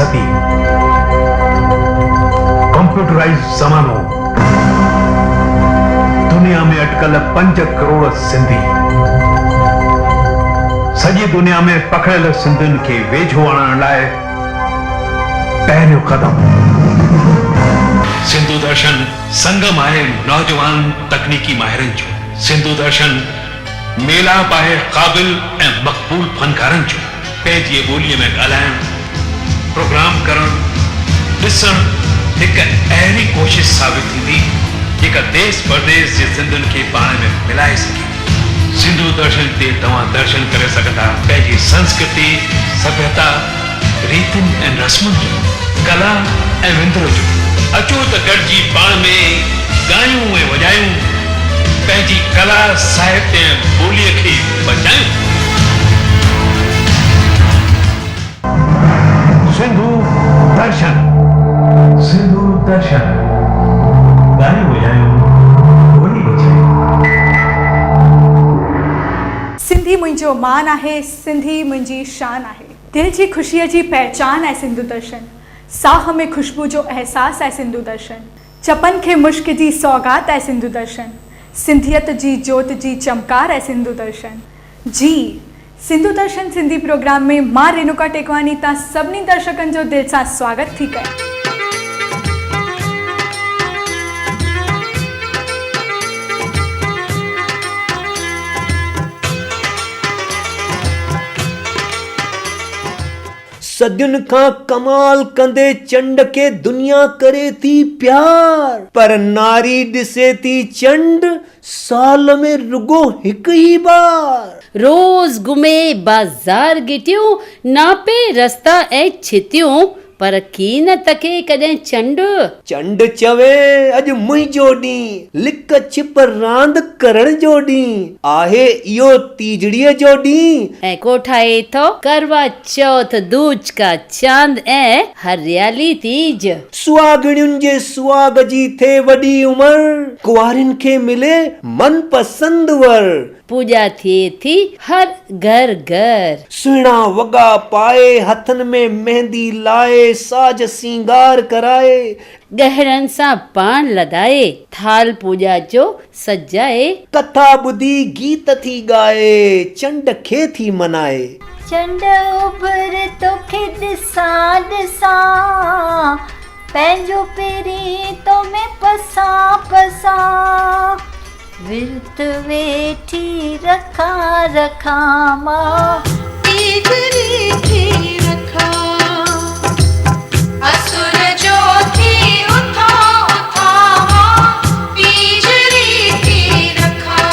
सदी, कंप्यूटराइज ज़मानो, दुनिया में अटकल 5 करोड़ सिंधी, सॼी दुनिया में पकड़ियल सिंधियुनि खे वेझो आणण लाइ पहिरियों कदम। सिंधु दर्शन संगम आहे नौजवान तकनीकी माहिरनि जो। सिंधु दर्शन मेलाप आहे क़ाबिल ऐं मक़बूल फनकारनि जो। पंहिंजी ॿोलीअ में ॻाल्हाइण, प्रोग्राम करण, ॾिसण हिकु अहिड़ी कोशिश साबित थींदी जेका देश परदेश जे सिंधियुनि खे पाण में मिलाए सघे। सिंधु दर्शन ते तव्हां दर्शन करे सघंदा पंहिंजी संस्कृति, सभ्यता, रीतियुनि ऐं रस्मुनि जो, कला ऐं विंदुर जो। अचो त गॾिजी पाण में ॻायूं ऐं वॼायूं, पंहिंजी कला, साहित्य ऐं ॿोलीअ खे बचायूं। सिंधु दर्शन, सिंधु दर्शन, ॻायूं वॼायूं, ॿोली बचायूं। सिंधी मुंहिंजो मान आहे, सिंधी मुंहिंजी शान आहे। दिल जी ख़ुशीअ जी पहचान आहे सिंधु दर्शन। साह में खुशबू जो एहसास आहे सिंधु दर्शन। चपन खे मुश्क जी सौगात आहे सिंधु दर्शन। सिंधियत जी जोत जी चमकार आहे सिंधु दर्शन। जी सिंधु दर्शन सिंधी प्रोग्राम में मां रेणुका टेकवानी तव्हां सभिनी दर्शकनि जो दिलि सां स्वागत थी कयां। सदियुनि खां कमाल कंदे चंड खे दुनिया करे थी प्यार, पर नारी ॾिसे थी चंड साल में रुगो हिकु ई बार। रोज़ घुमे बाज़ार गिटियूं, नापे रस्ता ऐं छितियूं, पर की न तके कॾहिं चंड। चंड चवे अॼु मुंहिंजो ॾींहुं, लिक छिप रांद करण जो ॾींहुं आहे, इहो तीजड़ीअ जो ॾींहुं। ऐं कोठाए थो करवा चौथ, दूज का चांद ऐं हरियाली तीज। सुहागणियुनि जे सुहाग जी थे वॾी उमिरि, कुंवारियुनि खे मिले मनपसंद वर। पूजा थिए थी हर घर घर, सुहिणा वॻा पाए, हथनि में मेहंदी लाए, साज सिंगार कराए, गहरनि सां पान लॻाए, थाल पूजा जो सजाए, कथा ॿुधी गीत थी ॻाए, चंड खे थी मनाए। चंड उभर तोखे ॾिसां ॾिसां, पंहिंजो पेरी तो में पसां पसां, विर्त वेठी रखां रखां मां, तीजड़ी थी रखां, असुर जो थी उथां उथां मां, तीजड़ी थी रखां।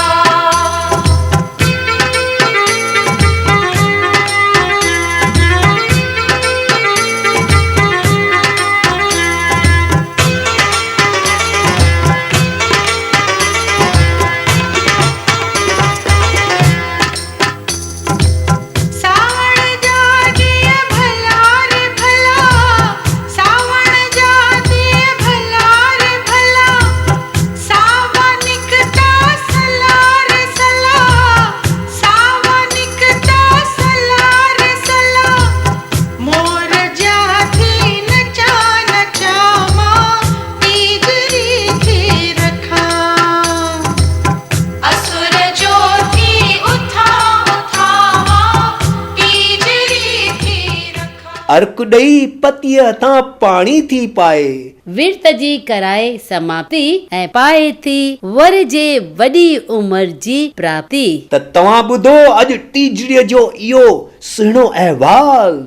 अर्क ॾेई पतीअ तां पाणी थी पाए, विर्त जी कराए समाप्ति ऐं पाए थी वर जे वॾी उमिरि जी प्राप्ति। त तव्हां ॿुधो अॼु टीजड़ीअ जो इहो सुहिणो अहवाल।